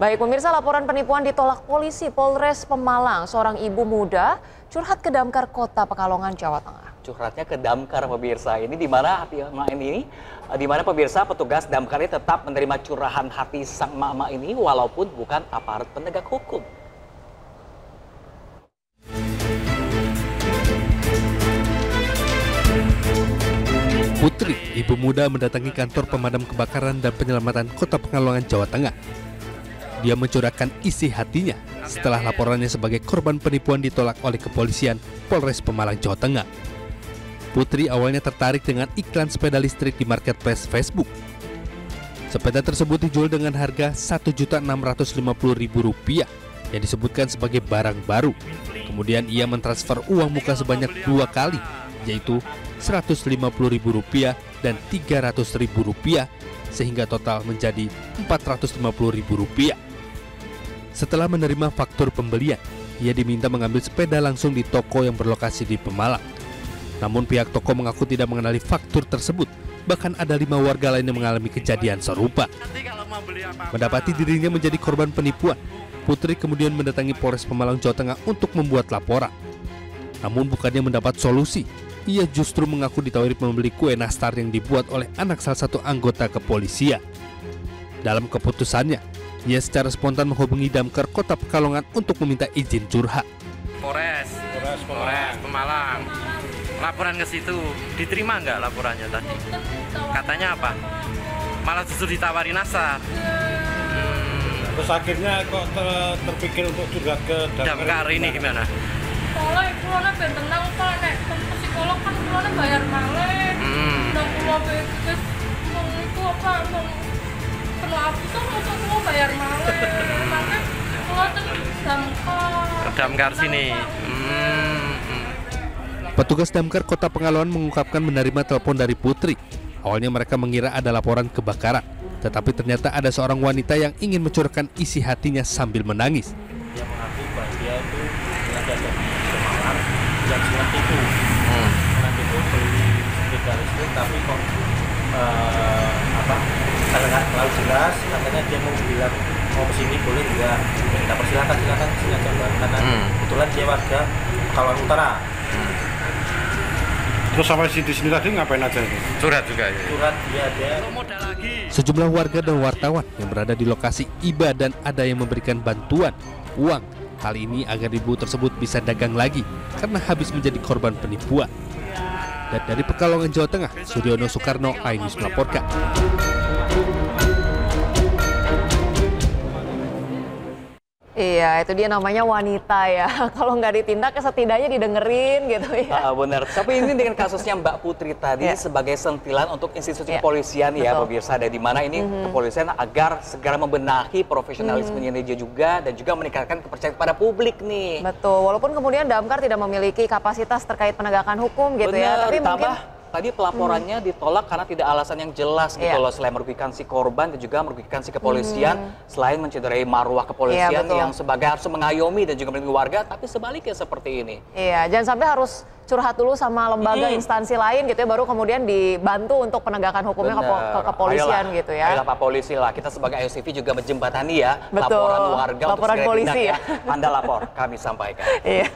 Baik pemirsa, laporan penipuan ditolak polisi Polres Pemalang. Seorang ibu muda curhat ke Damkar Kota Pekalongan, Jawa Tengah. Curhatnya ke Damkar pemirsa ini di mana pemirsa petugas Damkar ini tetap menerima curahan hati sang mama ini walaupun bukan aparat penegak hukum. Putri, ibu muda mendatangi kantor pemadam kebakaran dan penyelamatan Kota Pekalongan, Jawa Tengah. Dia mencurahkan isi hatinya setelah laporannya sebagai korban penipuan ditolak oleh kepolisian Polres Pemalang, Jawa Tengah. Putri awalnya tertarik dengan iklan sepeda listrik di marketplace Facebook. Sepeda tersebut dijual dengan harga Rp1.650.000 yang disebutkan sebagai barang baru. Kemudian ia mentransfer uang muka sebanyak 2 kali, yaitu Rp150.000 dan Rp300.000, sehingga total menjadi Rp450.000. Setelah menerima faktur pembelian, ia diminta mengambil sepeda langsung di toko yang berlokasi di Pemalang. Namun pihak toko mengaku tidak mengenali faktur tersebut. Bahkan ada 5 warga lain yang mengalami kejadian serupa. Mendapati dirinya menjadi korban penipuan, Putri kemudian mendatangi Polres Pemalang, Jawa Tengah untuk membuat laporan. Namun bukannya mendapat solusi, ia justru mengaku ditawari membeli kue nastar yang dibuat oleh anak salah satu anggota kepolisian. Dalam keputusannya, ia secara spontan menghubungi Damkar Kota Pekalongan untuk meminta izin curhat. Polres Pemalang. Laporan ke situ, diterima nggak laporannya tadi? Katanya apa? Malah justru ditawari nastar. Terus akhirnya kok terpikir untuk curhat ke Damkar ini gimana? Soalnya kulonnya ben tenang Pak, nek ke psikolog kan kulonnya bayar malih. Nah kulo wis mung iku apa mung kena aku tuh mau bayar malih. Makanya kulo teng Damkar sini. Petugas Damkar Kota Pekalongan mengungkapkan menerima telepon dari Putri. Awalnya mereka mengira ada laporan kebakaran, tetapi ternyata ada seorang wanita yang ingin mencurahkan isi hatinya sambil menangis. Dia mengaku bahwa dia itu sengaja ke Pemalang yang senang itu beli sepeda listrik, tapi kok karena nggak terlalu jelas, katanya dia mau bilang mau kesini boleh juga. Kita persilakan sengaja karena kebetulan dia warga Pekalongan Utara. Terus sampai di sini tadi ngapain aja itu? Curhat juga ya. Curhat dia. Sejumlah warga dan wartawan yang berada di lokasi iba dan ada yang memberikan bantuan uang. Hal ini agar ibu tersebut bisa dagang lagi karena habis menjadi korban penipuan. Dan dari Pekalongan, Jawa Tengah, Suryono Soekarno, iNews melaporkan. Iya, itu dia namanya wanita ya. Kalau nggak ditindak, setidaknya didengerin gitu ya. Benar. Tapi ini dengan kasusnya Mbak Putri tadi sebagai sentilan untuk institusi kepolisian ya pemirsa. Ada di mana ini kepolisian agar segera membenahi profesionalismenya dia juga dan juga meningkatkan kepercayaan pada publik nih. Betul. Walaupun kemudian Damkar tidak memiliki kapasitas terkait penegakan hukum gitu ya. Tapi mungkin tadi pelaporannya ditolak karena tidak alasan yang jelas gitu loh, selain merugikan si korban dan juga merugikan si kepolisian, selain mencederai marwah kepolisian yang sebagai harus mengayomi dan juga melindungi warga, tapi sebaliknya seperti ini. Iya, jangan sampai harus curhat dulu sama lembaga instansi lain gitu ya, baru kemudian dibantu untuk penegakan hukumnya ke kepolisian gitu ya. Ayolah Pak Polisi lah, kita sebagai AyoTV juga menjembatani ya Betul. laporan warga Laporan untuk segera polisi ditindak ya. Anda lapor, kami sampaikan. Iya.